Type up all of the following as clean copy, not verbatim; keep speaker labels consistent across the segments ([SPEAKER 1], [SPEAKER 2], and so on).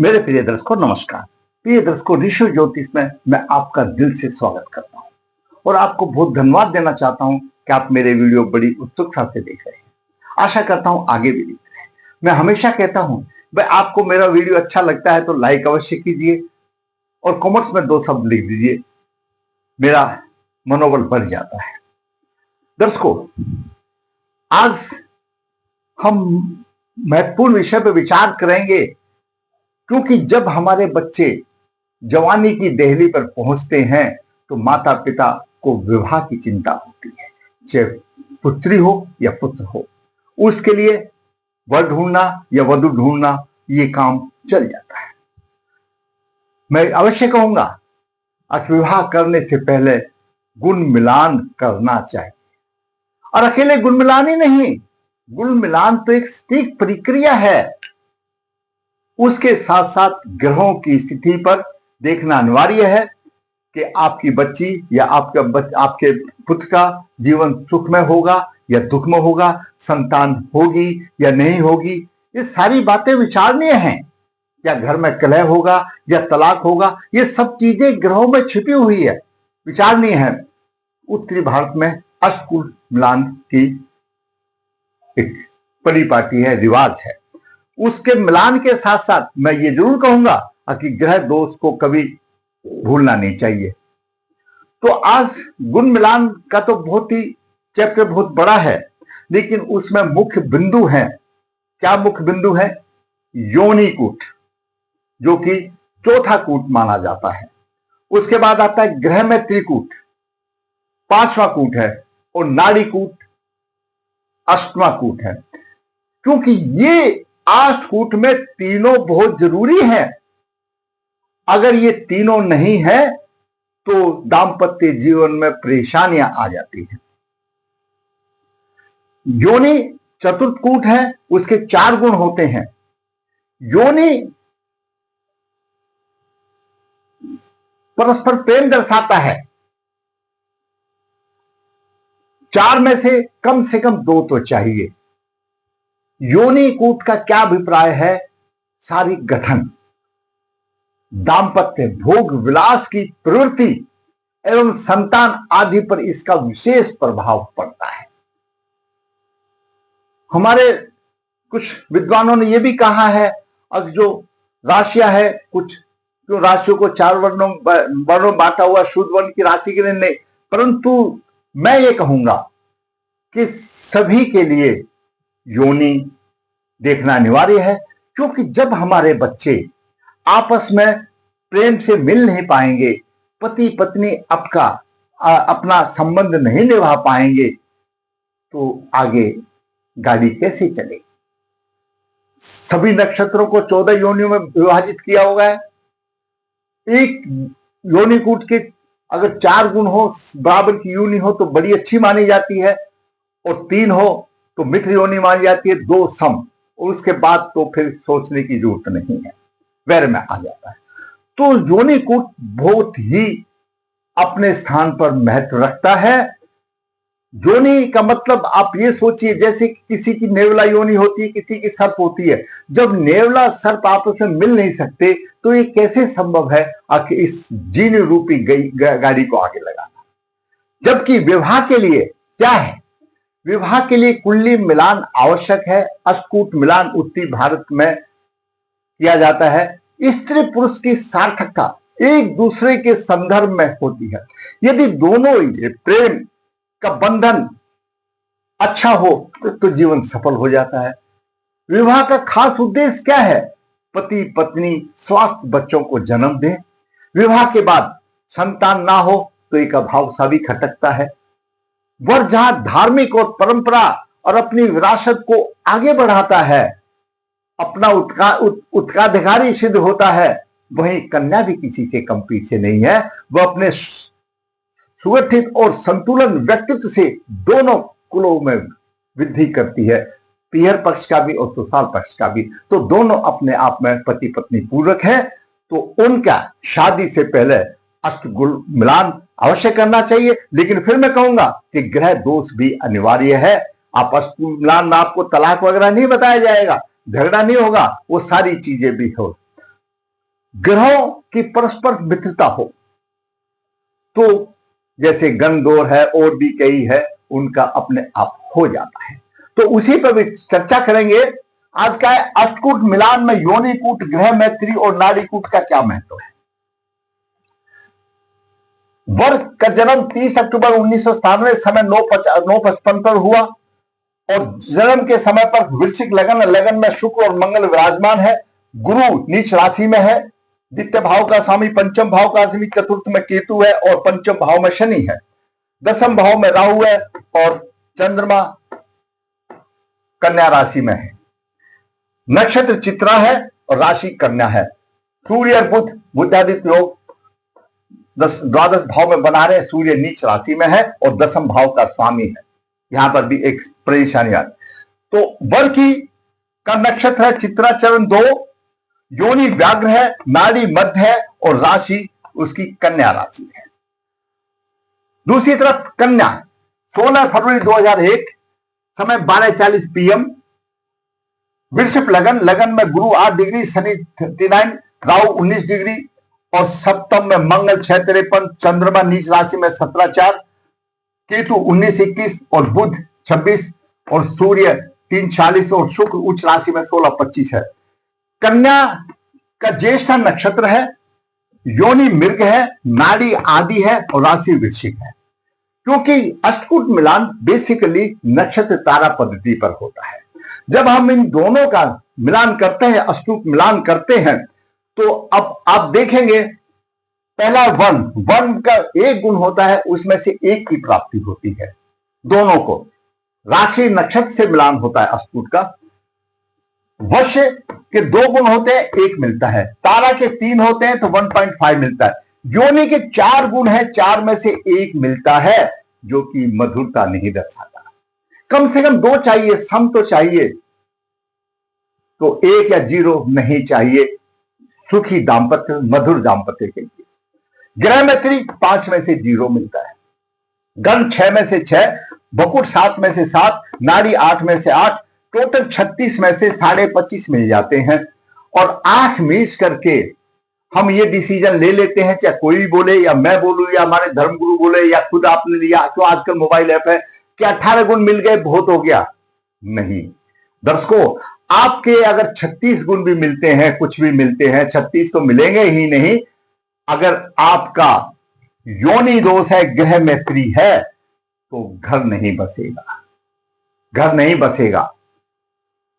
[SPEAKER 1] मेरे प्रिय दर्शकों नमस्कार। प्रिय दर्शकों, ऋषि ज्योतिष में मैं आपका दिल से स्वागत करता हूं और आपको बहुत धन्यवाद देना चाहता हूं कि आप मेरे वीडियो बड़ी उत्सुकता से देख रहे हैं। आशा करता हूं आगे भी देखते रहें। मैं हमेशा कहता हूं भाई आपको मेरा वीडियो अच्छा लगता है तो लाइक अवश्य कीजिए और कमेंट्स में 2 शब्द लिख दीजिए, मेरा मनोबल बढ़ जाता है। दर्शकों, आज हम महत्वपूर्ण विषय पर विचार करेंगे क्योंकि जब हमारे बच्चे जवानी की देहली पर पहुंचते हैं तो माता पिता को विवाह की चिंता होती है, चाहे पुत्री हो या पुत्र हो। उसके लिए वर ढूंढना या वधु ढूंढना ये काम चल जाता है। मैं अवश्य कहूंगा कि विवाह करने से पहले गुण मिलान करना चाहिए, और अकेले गुण मिलान ही नहीं, गुण मिलान तो एक सटीक प्रक्रिया है। उसके साथ साथ ग्रहों की स्थिति पर देखना अनिवार्य है कि आपकी बच्ची या आपके पुत्र का जीवन सुखमय होगा या दुखमय होगा, संतान होगी या नहीं होगी। ये सारी बातें विचारणीय हैं। या घर में कलह होगा या तलाक होगा, ये सब चीजें ग्रहों में छिपी हुई है, विचारणीय है। उत्तरी भारत में अष्टकुल मिलान की एक परिपाटी है, रिवाज है। उसके मिलान के साथ साथ मैं ये जरूर कहूंगा कि ग्रह दोष को कभी भूलना नहीं चाहिए। तो आज गुण मिलान का तो बहुत ही चैप्टर बहुत बड़ा है, लेकिन उसमें मुख्य बिंदु हैं। क्या मुख्य बिंदु है? योनि कूट, जो कि चौथा कूट माना जाता है। उसके बाद आता है ग्रह में त्रिकूट, 5वां कूट है, और नाड़ी कूट 8वां कूट है। क्योंकि ये 8 कूट में तीनों बहुत जरूरी हैं। अगर ये तीनों नहीं है तो दाम्पत्य जीवन में परेशानियां आ जाती हैं। योनि चतुर्थ कूट है, उसके 4 गुण होते हैं। योनि परस्पर प्रेम दर्शाता है। 4 में से कम 2 तो चाहिए। योनि कूट का क्या अभिप्राय है? शारीरिक गठन, दाम्पत्य, भोग विलास की प्रवृत्ति एवं संतान आदि पर इसका विशेष प्रभाव पड़ता है। हमारे कुछ विद्वानों ने यह भी कहा है, अब जो राशियां है, कुछ जो राशियों को 4 वर्णों बांटा हुआ, शुद्ध वर्ण की राशि के लिए नहीं, परंतु मैं ये कहूंगा कि सभी के लिए योनि देखना अनिवार्य है। क्योंकि जब हमारे बच्चे आपस में प्रेम से मिल नहीं पाएंगे, पति पत्नी अपना संबंध नहीं निभा पाएंगे, तो आगे गाड़ी कैसे चलेगी? सभी नक्षत्रों को 14 योनियों में विभाजित किया हुआ है। एक योनि कूट के अगर 4 गुण हो, बराबर की योनि हो तो बड़ी अच्छी मानी जाती है, और 3 हो तो मित्र योनि मानी जाती है, 2 सम, और उसके बाद तो फिर सोचने की जरूरत नहीं है, वैर में आ जाता है। तो योनि कूट बहुत ही अपने स्थान पर महत्व रखता है। योनि का मतलब आप ये सोचिए, जैसे किसी की नेवला योनि होती है, किसी की सर्प होती है। जब नेवला सर्प आपस में मिल नहीं सकते तो ये कैसे संभव है कि इस जीन रूपी गाड़ी को आगे लगाना? जबकि विवाह के लिए क्या है? विवाह के लिए कुंडली मिलान आवश्यक है। अष्टकूट मिलान उत्तरी भारत में किया जाता है। स्त्री पुरुष की सार्थकता एक दूसरे के संदर्भ में होती है। यदि दोनों ही प्रेम का बंधन अच्छा हो तो जीवन सफल हो जाता है। विवाह का खास उद्देश्य क्या है? पति पत्नी स्वस्थ बच्चों को जन्म दें। विवाह के बाद संतान ना हो तो एक अभाव सा भी खटकता है। वर जहां धार्मिक और परंपरा और अपनी विरासत को आगे बढ़ाता है, अपना उत्तराधिकारी सिद्ध होता है, वहीं कन्या भी किसी से कम पीछे नहीं है। वह अपने सुगठित और संतुलन व्यक्तित्व से दोनों कुलों में वृद्धि करती है, पीहर पक्ष का भी और ससुराल पक्ष का भी। तो दोनों अपने आप में पति पत्नी पूरक है। तो उनका शादी से पहले अष्टगुण मिलान अवश्य करना चाहिए। लेकिन फिर मैं कहूंगा कि ग्रह दोष भी अनिवार्य है। आप अष्टगुण मिलान में आपको तलाक वगैरह नहीं बताया जाएगा, झगड़ा नहीं होगा, वो सारी चीजें भी हो। ग्रहों की परस्पर मित्रता हो, तो जैसे गणदौर है और भी कई है, उनका अपने आप हो जाता है। तो उसी पर भी चर्चा करेंगे। आज का है अष्टकूट मिलान में योनिकूट, ग्रह मैत्री और नाड़ीकूट का क्या महत्व है। वर्ग का जन्म 30 अक्टूबर 1997 समय 9:55 पर हुआ और जन्म के समय पर वृश्चिक लगन, लगन में शुक्र और मंगल विराजमान है। गुरु नीच राशि में है। द्वितीय भाव का स्वामी, पंचम भाव का स्वामी, चतुर्थ में केतु है और पंचम भाव में शनि है। दसम भाव में राहु है और चंद्रमा कन्या राशि में है। नक्षत्र चित्रा है और राशि कन्या है। सूर्य और बुध, बुधादित्य योग द्वादश भाव में बना रहे। सूर्य नीच राशि में है और दसम भाव का स्वामी है। यहां पर भी एक परेशानी आती। तो वर्ग की का नक्षत्र है चित्रा, चरण 2, योनि व्याघ्र है, नाड़ी मध्य है और राशि उसकी कन्या राशि है। दूसरी तरफ कन्या 16 फरवरी 2001 समय 12:40 PM, वृषभ लगन, लगन में गुरु 8 डिग्री, शनि 39, राहु 19 डिग्री और सप्तम में मंगल 6:53, चंद्रमा नीच राशि में 17:04, केतु 19:21 और बुध 26 और सूर्य 3:40 और शुक्र उच्च राशि में 16:25 है। कन्या का ज्येष्ठा नक्षत्र है, योनि मृग है, नाड़ी आदि है और राशि वृश्चिक है। क्योंकि अष्टकूट मिलान बेसिकली नक्षत्र तारा पद्धति पर होता है। जब हम इन दोनों का मिलान करते हैं, अष्टकूट मिलान करते हैं, तो अब आप देखेंगे पहला वर्ण का एक गुण होता है, उसमें से एक की प्राप्ति होती है। दोनों को राशि नक्षत्र से मिलान होता है अष्टकूट का। वश्य के 2 गुण होते हैं, 1 मिलता है। तारा के 3 होते हैं तो 1.5 मिलता है। योनि के 4 गुण है, 4 में से 1 मिलता है, जो कि मधुरता नहीं दर्शाता। कम से कम 2 चाहिए, सम तो चाहिए, तो 1 या 0 नहीं चाहिए सुखी दाम्पत्य, मधुर दाम्पत्य के लिए। ग्रह मैत्री 5 में से 0 मिलता है। गण 6 में से 6, बकुट 7 में से 7, नाड़ी 8 में से 8, टोटल 36 में से 25.5 मिल जाते हैं। और आंख मीच करके हम ये डिसीजन ले लेते हैं, चाहे कोई भी बोले या मैं बोलूं या हमारे धर्मगुरु बोले या खुद आपने लिया, क्यों आजकल मोबाइल ऐप है कि 18 गुण मिल गए बहुत हो गया। नहीं दर्शकों, आपके अगर 36 गुण भी मिलते हैं, कुछ भी मिलते हैं, 36 तो मिलेंगे ही नहीं। अगर आपका योनि दोष है, ग्रह मैत्री है, तो घर नहीं बसेगा, घर नहीं बसेगा।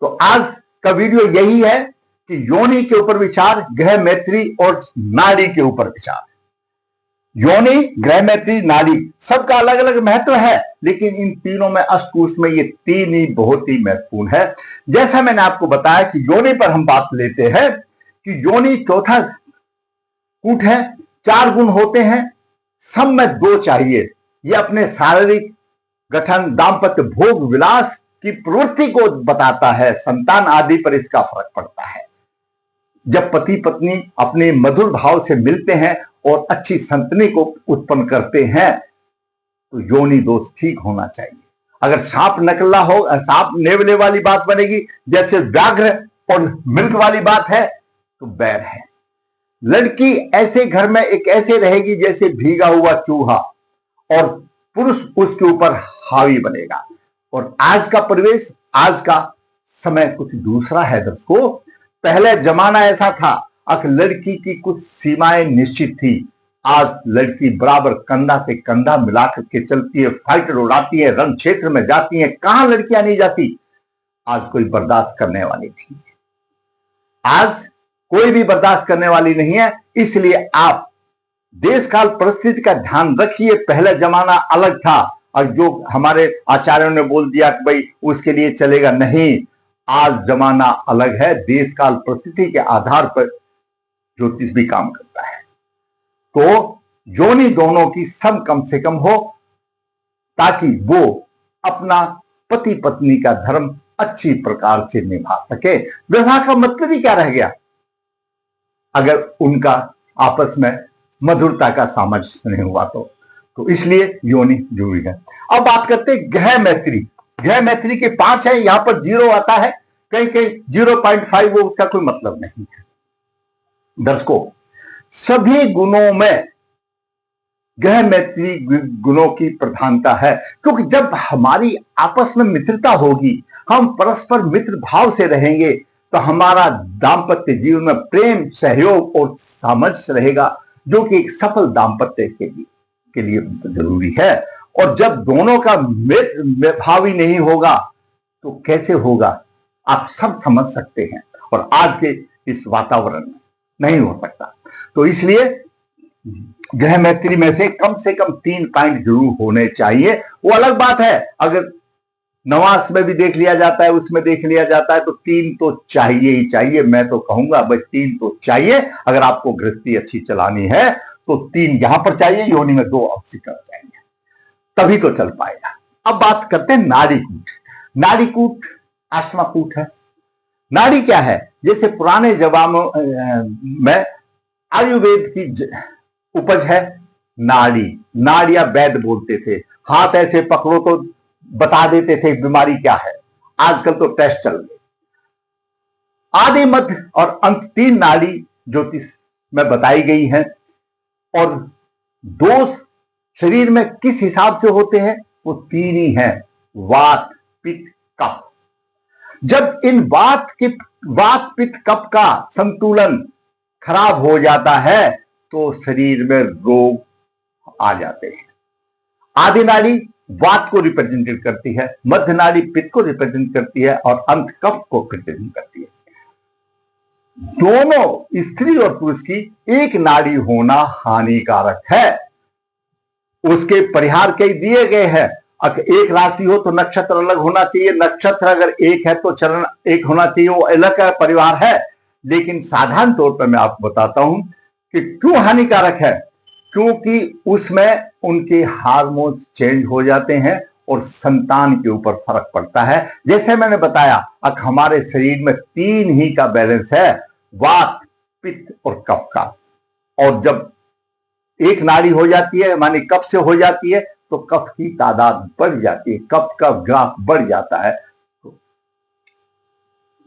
[SPEAKER 1] तो आज का वीडियो यही है कि योनि के ऊपर विचार, ग्रह मैत्री और नाड़ी के ऊपर विचार। योनि, ग्रह मैत्री, नाड़ी सबका अलग अलग महत्व है, लेकिन इन तीनों में अष्टकूट में ये 3 ही बहुत ही महत्वपूर्ण है। जैसा मैंने आपको बताया कि योनि पर हम बात लेते हैं कि योनि चौथा कूट है, 4 गुण होते हैं, सब में 2 चाहिए। ये अपने शारीरिक गठन, दाम्पत्य, भोग विलास की प्रवृत्ति को बताता है। संतान आदि पर इसका फर्क पड़ता है। जब पति पत्नी अपने मधुर भाव से मिलते हैं और अच्छी संतति को उत्पन्न करते हैं, तो योनि दोष ठीक होना चाहिए। अगर सांप नकला हो, सांप नेवले वाली बात बनेगी, जैसे व्याघ्र और मृग वाली बात है, तो बैर है। लड़की ऐसे घर में एक ऐसे रहेगी जैसे भीगा हुआ चूहा, और पुरुष उसके ऊपर हावी बनेगा। और आज का परिवेश, आज का समय कुछ दूसरा है दोस्तों। पहले जमाना ऐसा था, अब लड़की की कुछ सीमाएं निश्चित थी। आज लड़की बराबर कंधा से कंधा मिलाकर के चलती है, फाइटर उड़ाती है, रण क्षेत्र में जाती है। कहां लड़कियां नहीं जाती? आज कोई बर्दाश्त करने वाली नहीं है, आज कोई भी बर्दाश्त करने वाली नहीं है। इसलिए आप देश काल परिस्थिति का ध्यान रखिए। पहला जमाना अलग था, और जो हमारे आचार्यों ने बोल दिया कि भाई उसके लिए चलेगा, नहीं। आज जमाना अलग है, देश काल परिस्थिति के आधार पर ज्योतिष भी काम करता है। तो योनि दोनों की सम कम से कम हो, ताकि वो अपना पति पत्नी का धर्म अच्छी प्रकार से निभा सके। विवाह का मतलब ही क्या रह गया अगर उनका आपस में मधुरता का सामंजस्य नहीं हुआ तो इसलिए योनि जरूरी है। अब बात करते हैं ग्रह मैत्री। ग्रह मैत्री के 5 है, यहां पर 0 आता है, कहीं कहीं 0.5, वो उसका कोई मतलब नहीं है। दर्शकों, सभी गुणों में गृह मैत्री गुणों की प्रधानता है, क्योंकि जब हमारी आपस में मित्रता होगी, हम परस्पर मित्र भाव से रहेंगे, तो हमारा दाम्पत्य जीवन में प्रेम, सहयोग और सामंजस्य रहेगा, जो कि एक सफल दाम्पत्य के लिए जरूरी है। और जब दोनों का मित्र भाव ही नहीं होगा तो कैसे होगा, आप सब समझ सकते हैं। और आज के इस वातावरण में नहीं हो सकता। तो इसलिए गृह मैत्री में से कम 3 पॉइंट जरूर होने चाहिए। वो अलग बात है, अगर नवास में भी देख लिया जाता है, उसमें देख लिया जाता है, तो 3 तो चाहिए ही चाहिए। मैं तो कहूंगा भाई 3 तो चाहिए। अगर आपको गृहस्थी अच्छी चलानी है तो 3 यहां पर चाहिए, योनि में 2 अवश्य कर चाहिए, तभी तो चल पाएगा। अब बात करते हैं नाड़ीकूट। नाड़ीकूट अश्माकूट है। नाड़ी क्या है? जैसे पुराने जमानों में आयुर्वेद की उपज है नाड़ी। नाड़िया वैद बोलते थे, हाथ ऐसे पकड़ो तो बता देते थे बीमारी क्या है। आजकल तो टेस्ट चल गए। आदि, मध्य और अंत 3 नाड़ी ज्योतिष में बताई गई है। और दोष शरीर में किस हिसाब से होते हैं? वो 3 ही हैं, वात, पित्त, कफ। जब इन वात, पित्त, कफ का संतुलन खराब हो जाता है तो शरीर में रोग आ जाते हैं। आदि नाड़ी वात को रिप्रेजेंट करती है, मध्य नाड़ी पित्त को रिप्रेजेंट करती है और अंत कफ को रिप्रेजेंट करती है। दोनों स्त्री और पुरुष की एक नाड़ी होना हानिकारक है। उसके परिहार कई दिए गए हैं। एक राशि हो तो नक्षत्र अलग होना चाहिए, नक्षत्र अगर एक है तो चरण एक होना चाहिए, वो अलग है, परिवार है। लेकिन साधारण तौर पर मैं आपको बताता हूं कि क्यों हानिकारक है। क्योंकि उसमें उनके हार्मोन्स चेंज हो जाते हैं और संतान के ऊपर फर्क पड़ता है। जैसे मैंने बताया, अब हमारे शरीर में 3 ही का बैलेंस है, वात, पित्त और कफ का। और जब एक नाड़ी हो जाती है, माने कफ से हो जाती है, तो कफ की तादाद बढ़ जाती है, कफ का ग्राफ बढ़ जाता है। तो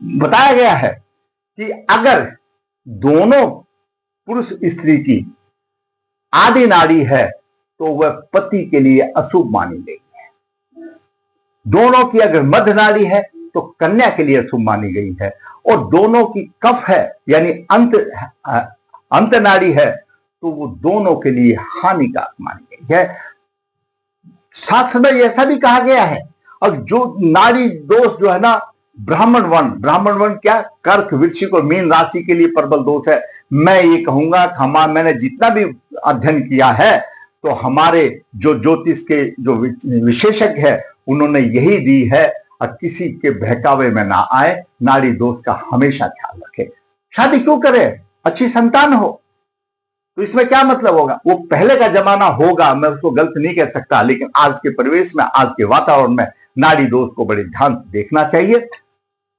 [SPEAKER 1] बताया गया है कि अगर दोनों पुरुष स्त्री की आदि नाड़ी है तो वह पति के लिए अशुभ मानी गई है। दोनों की अगर मध्य नाड़ी है तो कन्या के लिए अशुभ मानी गई है। और दोनों की कफ है यानी अंत नाड़ी है तो वो दोनों के लिए हानिकारक मानी गई है। शास्त्र में ऐसा भी कहा गया है। और जो नाड़ी दोष जो है ना, ब्राह्मण वर्ण क्या, कर्क, वृश्चिक और मीन राशि के लिए प्रबल दोष है। मैं ये कहूंगा कि मैंने जितना भी अध्ययन किया है तो हमारे जो ज्योतिष के जो विशेषज्ञ है उन्होंने यही दी है, और किसी के बहकावे में ना आए, नाड़ी दोष का हमेशा ख्याल रखे। शादी क्यों करे? अच्छी संतान हो तो इसमें क्या मतलब होगा? वो पहले का जमाना होगा, मैं उसको गलत नहीं कह सकता, लेकिन आज के परिवेश में, आज के वातावरण में नाड़ी दोष को बड़े ध्यान से देखना चाहिए।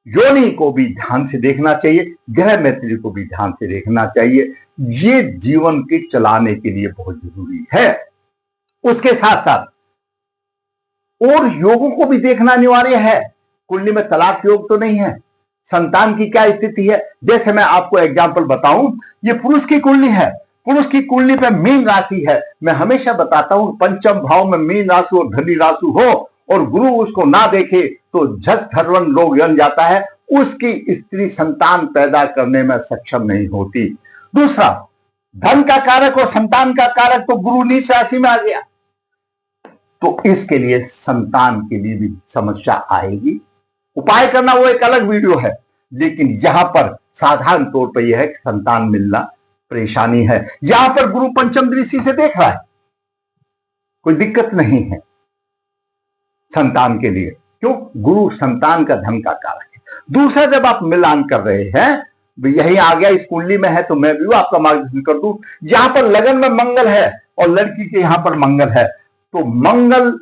[SPEAKER 1] योनि को भी ध्यान से देखना चाहिए, गृह मैत्री को भी ध्यान से देखना चाहिए। ये जीवन के चलाने के लिए बहुत जरूरी है। उसके साथ साथ और योगों को भी देखना अनिवार्य है। कुंडली में तलाक योग तो नहीं है, संतान की क्या स्थिति है। जैसे मैं आपको एग्जाम्पल बताऊं, ये पुरुष की कुंडली है, पुरुष की कुंडली पे मीन राशि है। मैं हमेशा बताता हूं पंचम भाव में मीन राशि और धनी राशि हो और गुरु उसको ना देखे तो झस धरवन लोग जन जाता है, उसकी स्त्री संतान पैदा करने में सक्षम नहीं होती। दूसरा, धन का कारक और संतान का कारक तो गुरु नीच राशि में आ गया, तो इसके लिए संतान के लिए भी समस्या आएगी। उपाय करना वो एक अलग वीडियो है, लेकिन यहां पर साधारण तौर पर यह है कि संतान मिलना परेशानी है। यहां पर गुरु पंचम दृष्टि से देख रहा है, कोई दिक्कत नहीं है संतान के लिए। क्यों? गुरु संतान का धन का कारक है। दूसरा, जब आप मिलान कर रहे हैं, यही आ गया इस कुंडली में है तो मैं भी आपका मार्गदर्शन कर दूं। यहां पर लगन में मंगल है और लड़की के यहां पर मंगल है, तो मंगल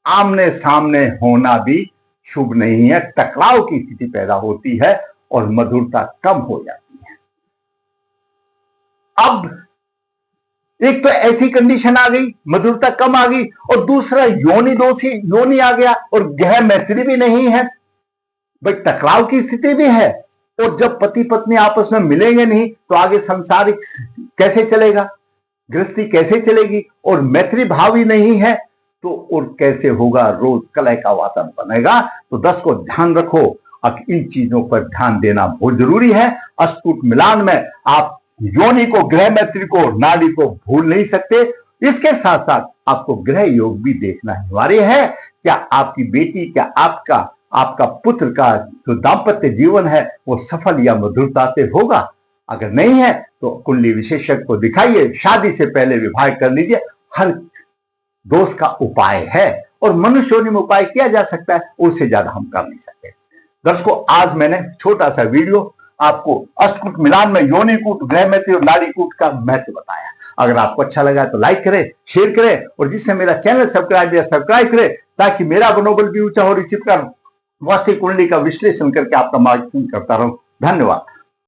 [SPEAKER 1] आमने सामने होना भी शुभ नहीं है। टकराव की स्थिति पैदा होती है और मधुरता कम हो जाती है। अब एक तो ऐसी कंडीशन आ गई, मधुरता कम आ गई, और दूसरा योनि दोषी योनि आ गया और गृह मैत्री भी नहीं है, भाई टकराव की स्थिति भी है और जब पति पत्नी आपस में मिलेंगे नहीं तो आगे संसारिक कैसे चलेगा, गृहस्थी कैसे चलेगी, और मैत्री भाव ही नहीं है तो और कैसे होगा, रोज कलह का वातावरण बनेगा। तो 10 को ध्यान रखो, अब इन चीजों पर ध्यान देना बहुत जरूरी है। अष्टकूट मिलान में आप योनि को, ग्रह मैत्री को, नाड़ी को भूल नहीं सकते। इसके साथ साथ आपको ग्रह योग भी देखना अनिवार्य है। क्या आपकी बेटी, क्या आपका पुत्र का जो दाम्पत्य जीवन है वो सफल या मधुरता से होगा? अगर नहीं है तो कुंडली विशेषज्ञ को दिखाइए, शादी से पहले विवाह कर लीजिए। हर दोष का उपाय है और मनुष्य योनि में उपाय किया जा सकता है, उससे ज्यादा हम कर नहीं सकते। दर्शकों, आज मैंने छोटा सा वीडियो आपको अष्टकूट मिलान में योनि कूट, ग्रह मैत्री और नाड़ी कूट का महत्व बताया। अगर आपको अच्छा लगा तो लाइक करें, शेयर करें, और जिससे मेरा चैनल सब्सक्राइब करें ताकि मेरा मनोबल भी ऊंचा हो, इसी प्रकार वास्तविक कुंडली का विश्लेषण करके आपका मार्गदर्शन करता रहूं। धन्यवाद।